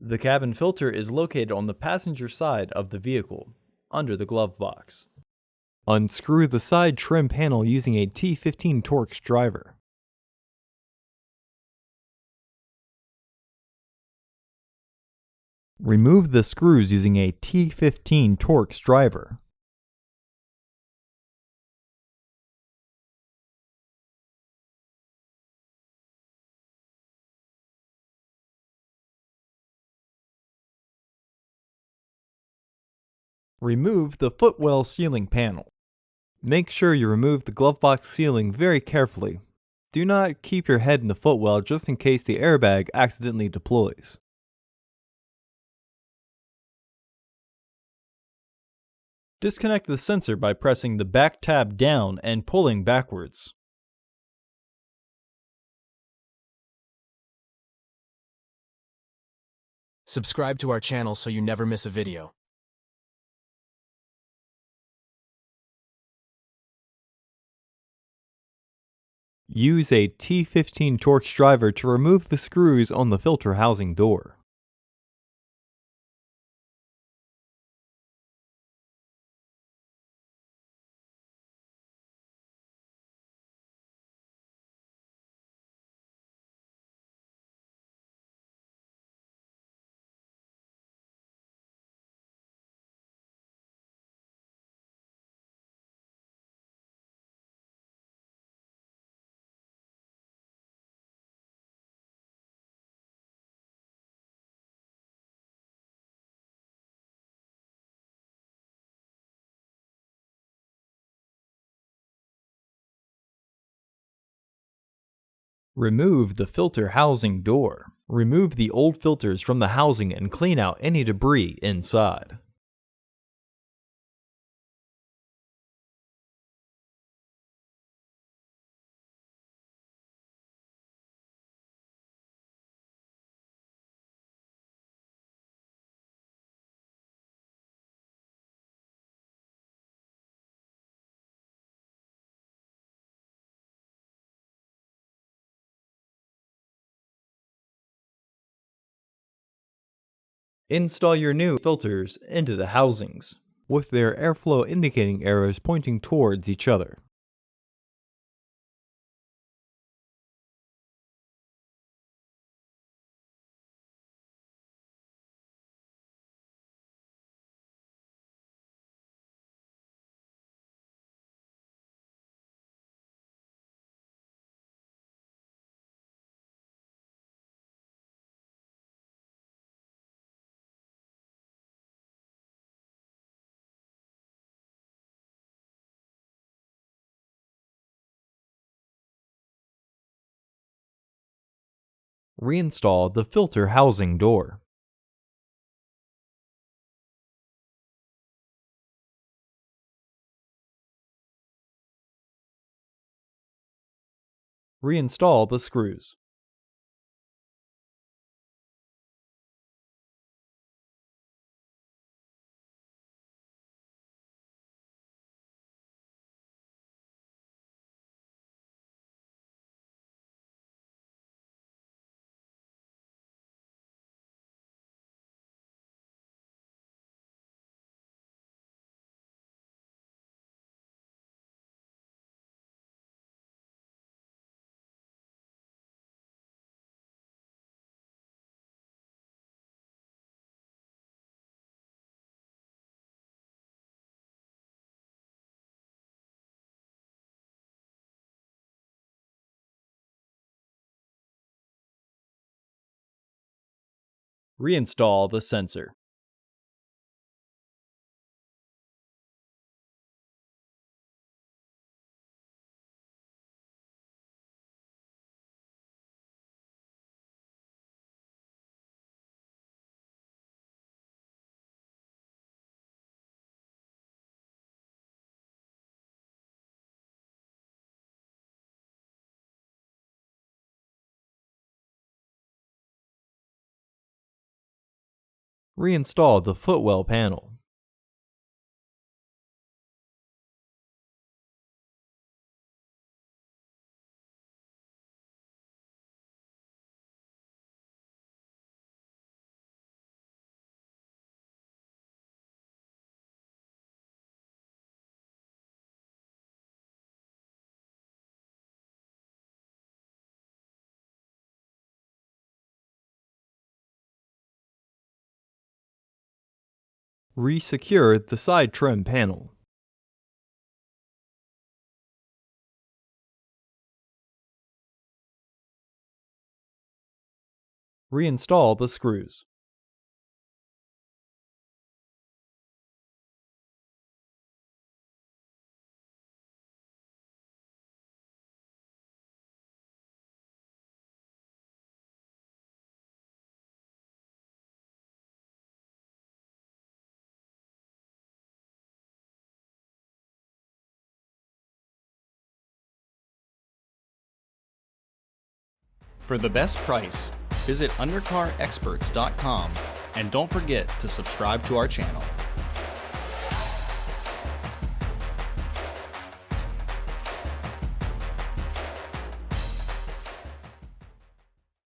The cabin filter is located on the passenger side of the vehicle, under the glove box. Unscrew the side trim panel using a T15 Torx driver. Remove the screws using a T15 Torx driver. Remove the footwell sealing panel. Make sure you remove the glove box sealing very carefully. Do not keep your head in the footwell just in case the airbag accidentally deploys. Disconnect the sensor by pressing the back tab down and pulling backwards. Subscribe to our channel so you never miss a video. Use a T15 Torx driver to remove the screws on the filter housing door. Remove the filter housing door. Remove the old filters from the housing and clean out any debris inside. Install your new filters into the housings, with their airflow indicating arrows pointing towards each other. Reinstall the filter housing door. Reinstall the screws. Reinstall the sensor. Reinstall the footwell panel. Re-secure the side trim panel. Reinstall the screws. For the best price, visit undercarexperts.com and don't forget to subscribe to our channel.